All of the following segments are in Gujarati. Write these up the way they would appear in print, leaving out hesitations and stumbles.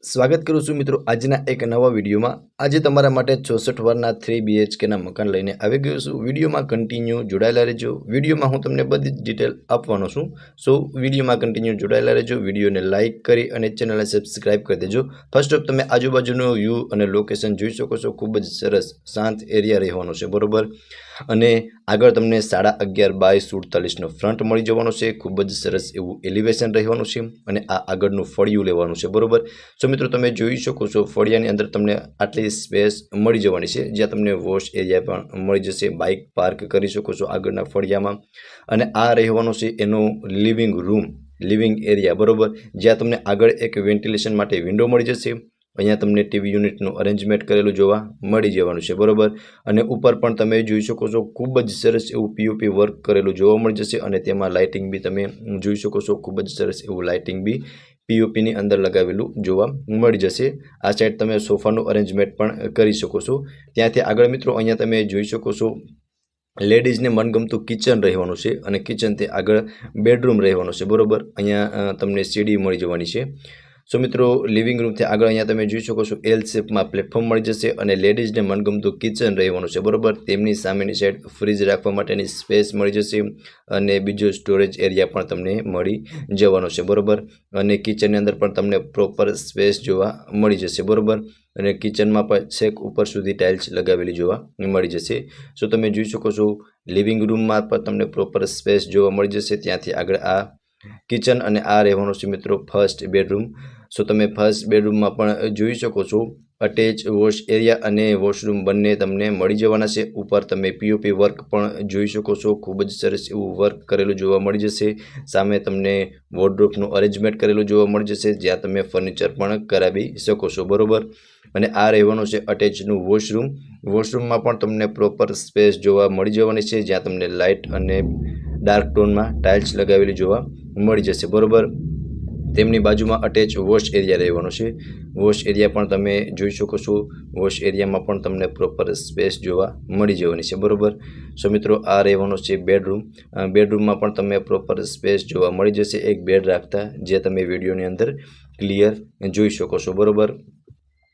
સ્વાગત કરું છું મિત્રો આજના એક નવા વિડીયોમાં। આજે તમારા માટે 64 વારના 3 BHKના મકાન લઈને આવી ગયો છું। વિડીયોમાં કન્ટિન્યુ જોડાયેલા રહેજો। વિડીયોમાં હું તમને બધી જ ડિટેલ આપવાનો છું। સો વિડીયોમાં કન્ટિન્યુ જોડાયેલા રહેજો। વિડીયોને લાઇક કરી અને ચેનલને સબસ્ક્રાઇબ કરી દેજો। ફર્સ્ટ ઓફ તમે આજુબાજુનો વ્યૂ અને લોકેશન જોઈ શકો છો। ખૂબ જ સરસ શાંત એરિયા રહેવાનો છે, બરોબર। અને આગળ તમને 11.5 બાય 47નો ફ્રન્ટ મળી જવાનો છે। ખૂબ જ સરસ એવું એલિવેશન રહેવાનું છે અને આ આગળનું ફળિયું લેવાનું છે, બરોબર। સો મિત્રો તમે જોઈ શકો છો ફળિયાની અંદર તમને આટલી સ્પેસ મળી જવાની છે, જ્યાં તમને વોશ એરિયા પણ મળી જશે। બાઇક પાર્ક કરી શકો છો આગળના ફળિયામાં। અને આ રહેવાનો છે એનો લિવિંગ રૂમ, લિવિંગ એરિયા, બરોબર, જ્યાં તમને આગળ એક વેન્ટિલેશન માટે વિન્ડો મળી જશે। અહીંયા તમને ટીવી યુનિટનું અરેન્જમેન્ટ કરેલું જોવા મળી જવાનું છે, બરોબર। અને ઉપર પણ તમે જોઈ શકો છો ખૂબ જ સરસ એવું પીઓપી વર્ક કરેલું જોવા મળી જશે અને તેમાં લાઇટિંગ બી તમે જોઈ શકો છો। ખૂબ જ સરસ એવું લાઇટિંગ બી પીઓપીની અંદર લગાવેલું જોવા મળી જશે। આ સાઈડ તમે સોફાનું અરેન્જમેન્ટ પણ કરી શકો છો। ત્યાંથી આગળ મિત્રો અહીંયા તમે જોઈ શકો છો લેડીઝને મનગમતું કિચન રહેવાનું છે અને કિચનથી આગળ બેડરૂમ રહેવાનો છે, બરોબર। અહીંયા તમને સીડી મળી જવાની છે। સો મિત્રો લિવિંગ રૂમથી આગળ અહીંયા તમે જોઈ શકો છો એલ શેપમાં પ્લેટફોર્મ મળી જશે અને લેડીઝને મનગમતું કિચન રહેવાનું છે, બરોબર। તેમની સામેની સાઈડ ફ્રીજ રાખવા માટેની સ્પેસ મળી જશે અને બીજો સ્ટોરેજ એરિયા પણ તમને મળી જવાનો છે, બરોબર। અને કિચનની અંદર પણ તમને પ્રોપર સ્પેસ જોવા મળી જશે, બરોબર। અને કિચનમાં પણ છેક ઉપર સુધી ટાઇલ્સ લગાવેલી જોવા મળી જશે। સો તમે જોઈ શકો છો લિવિંગ રૂમમાં પણ તમને પ્રોપર સ્પેસ જોવા મળી જશે। ત્યાંથી આગળ આ કિચન અને આ રહેવાનું છે મિત્રો ફર્સ્ટ બેડરૂમ। સો તમે ફર્સ્ટ બેડરૂમમાં પણ જોઈ શકો છો અટેચ વોશ એરિયા અને વોશરૂમ બંને તમને મળી જવાના છે। ઉપર તમે પીઓપી વર્ક પણ જોઈ શકો છો, ખૂબ જ સરસ એવું વર્ક કરેલું જોવા મળી જશે। સામે તમને વોર્ડરોબનું અરેન્જમેન્ટ કરેલું જોવા મળી જશે, જ્યાં તમે ફર્નિચર પણ કરાવી શકો છો, બરોબર। અને આ રહેવાનું છે અટેચનું વોશરૂમ। વોશરૂમમાં પણ તમને પ્રોપર સ્પેસ જોવા મળી જવાની છે, જ્યાં તમને લાઇટ અને ડાર્ક ટોનમાં ટાઇલ્સ લગાવેલી જોવા મળી જશે, બરોબર। તેમની બાજુમાં અટેચ વોશ એરિયા રહેવાનો છે। વોશ એરિયા પણ તમે જોઈ શકો છો। વોશ એરિયામાં પણ તમને પ્રોપર સ્પેસ જોવા મળી જવાની છે, બરોબર। સો મિત્રો આ રહેવાનો છે બેડરૂમ। બેડરૂમમાં પણ તમે પ્રોપર સ્પેસ જોવા મળી જશે એક બેડ રાખતા, જે તમે વિડીયોની અંદર ક્લિયર જોઈ શકો છો, બરોબર।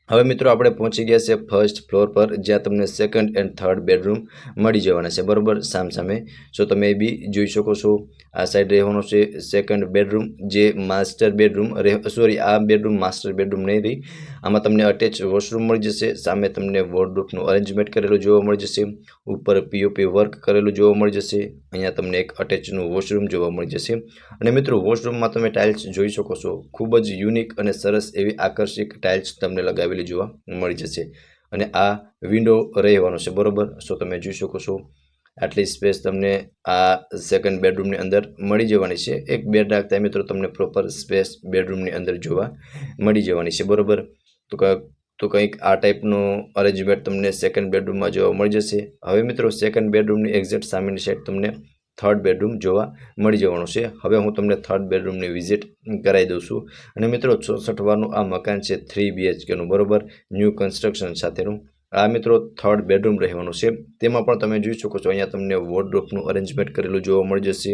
હવે મિત્રો આપણે પહોંચી ગયા છે ફર્સ્ટ ફ્લોર પર, જ્યાં તમને સેકન્ડ એન્ડ થર્ડ બેડરૂમ મળી જવાના છે, બરોબર, સામસામે। સો તમે એ બી જોઈ શકો છો આ સાઈડ રહેવાનો છે સેકન્ડ બેડરૂમ, જે માસ્ટર બેડરૂમ સોરી આ બેડરૂમ માસ્ટર બેડરૂમ નહીં રહી। આમાં તમને અટેચ વોશરૂમ મળી જશે। સામે તમને વોર્ડરોબનું અરેન્જમેન્ટ કરેલું જોવા મળી જશે। ઉપર પીઓપી વર્ક કરેલું જોવા મળી જશે। અહીંયા તમને એક અટેચનું વોશરૂમ જોવા મળી જશે। અને મિત્રો વોશરૂમમાં તમે ટાઇલ્સ જોઈ શકો છો, ખૂબ જ યુનિક અને સરસ એવી આકર્ષક ટાઇલ્સ તમને લગાવેલી જોવા મળી જશે। અને આ વિન્ડો રહેવાનો છે, બરોબર। સો તમે જોઈ શકો છો આટલી સ્પેસ તમને આ સેકન્ડ બેડરૂમની અંદર મળી જવાની છે। એક બેડ રાખતા મિત્રો તમને પ્રોપર સ્પેસ બેડરૂમની અંદર જોવા મળી જવાની છે, બરોબર। તો કંઈક આ ટાઈપનું અરેન્જમેન્ટ તમને સેકન્ડ બેડરૂમમાં જોવા મળી જશે। હવે મિત્રો સેકન્ડ બેડરૂમની એક્ઝેક્ટ સામેની સાઈડ તમને થર્ડ બેડરૂમ જોવા મળી જવાનું છે। હવે હું તમને થર્ડ બેડરૂમની વિઝિટ કરાવી દઉં છું। અને મિત્રો 64 વારનું આ મકાન છે 3 BHKનું, બરોબર, ન્યૂ કન્સ્ટ્રક્શન સાથેનું। આ મિત્રો થર્ડ બેડરૂમ રહેવાનું છે। તેમાં પણ તમે જોઈ શકો છો અહીંયા તમને વોર્ડરોબનું અરેન્જમેન્ટ કરેલું જોવા મળી જશે।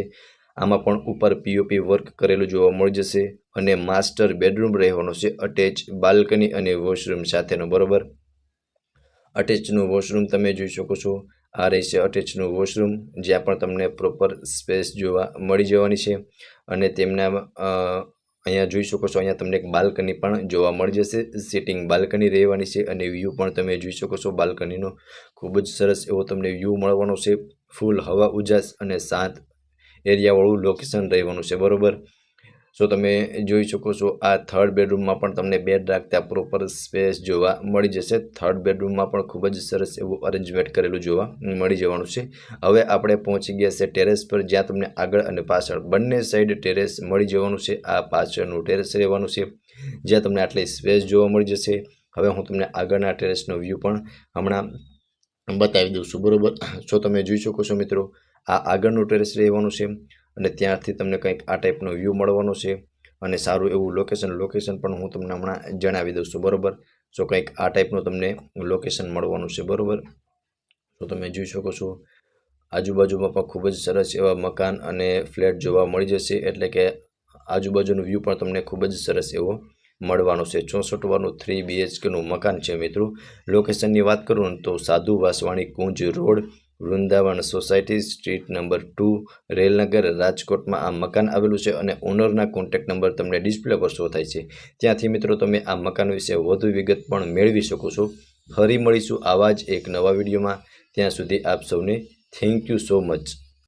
આમાં પણ ઉપર પીઓપી વર્ક કરેલું જોવા મળી જશે અને માસ્ટર બેડરૂમ રહેવાનો છે અટેચ બાલ્કની અને વોશરૂમ સાથેનો, બરોબર। અટેચનું વોશરૂમ તમે જોઈ શકો છો। આ રહેશે અટેચનું વોશરૂમ, જ્યાં પણ તમને પ્રોપર સ્પેસ જોવા મળી જવાની છે। અને તેમના અહીંયા જોઈ શકો છો અહીંયા તમને એક બાલ્કની પણ જોવા મળી જશે। સિટિંગ બાલ્કની રહેવાની છે અને વ્યૂ પણ તમે જોઈ શકો છો બાલ્કનીનો ખૂબ જ સરસ એવો તમને વ્યૂ મળવાનો છે। ફૂલ હવા ઉજાસ અને શાંત એરિયાવાળું લોકેશન રહેવાનું છે, બરોબર। સો તમે જોઈ શકો છો આ થર્ડ બેડરૂમમાં પણ તમને બેડ રાખતા પ્રોપર સ્પેસ જોવા મળી જશે। થર્ડ બેડરૂમમાં પણ ખૂબ જ સરસ એવું અરેન્જમેન્ટ કરેલું જોવા મળી જવાનું છે। હવે આપણે પહોંચી ગયા છે ટેરેસ પર, જ્યાં તમને આગળ અને પાછળ બંને સાઈડ ટેરેસ મળી જવાનું છે। આ પાછળનું ટેરેસ રહેવાનું છે, જ્યાં તમને આટલી સ્પેસ જોવા મળી જશે। હવે હું તમને આગળના ટેરેસનો વ્યૂ પણ હમણાં બતાવી દઉં છું, બરોબર। સો તમે જોઈ શકો છો મિત્રો આ આગળનું ટેરેસ રહેવાનું છે અને ત્યાંથી તમને કંઈક આ ટાઈપનો વ્યૂ મળવાનો છે અને સારું એવું લોકેશન પણ હું તમને હમણાં જણાવી દઉં છું, બરોબર। સો કંઈક આ ટાઈપનું તમને લોકેશન મળવાનું છે, બરોબર। તો તમે જોઈ શકો છો આજુબાજુમાં પણ ખૂબ જ સરસ એવા મકાન અને ફ્લેટ જોવા મળી જશે, એટલે કે આજુબાજુનો વ્યૂ પણ તમને ખૂબ જ સરસ એવો મળવાનો છે. 64 વારનું 3 BHKનું મકાન છે મિત્રો. લોકેશનની વાત કરું તો Sadhu Vaswani Kunj road, Vrindavan society, street number 2, Railnagar, રાજકોટમાં આ મકાન આવેલું છે અને ઓનરના કોન્ટેક્ટ નંબર તમને ડિસ્પ્લે પર શો થાય છે. ત્યાંથી મિત્રો તમે આ મકાન વિશે વધુ વિગત પણ મેળવી શકો છો. ફરી મળીશું આવા જ એક નવા વિડીયોમાં. ત્યાં સુધી આપ સૌને થેન્ક યુ સો મચ.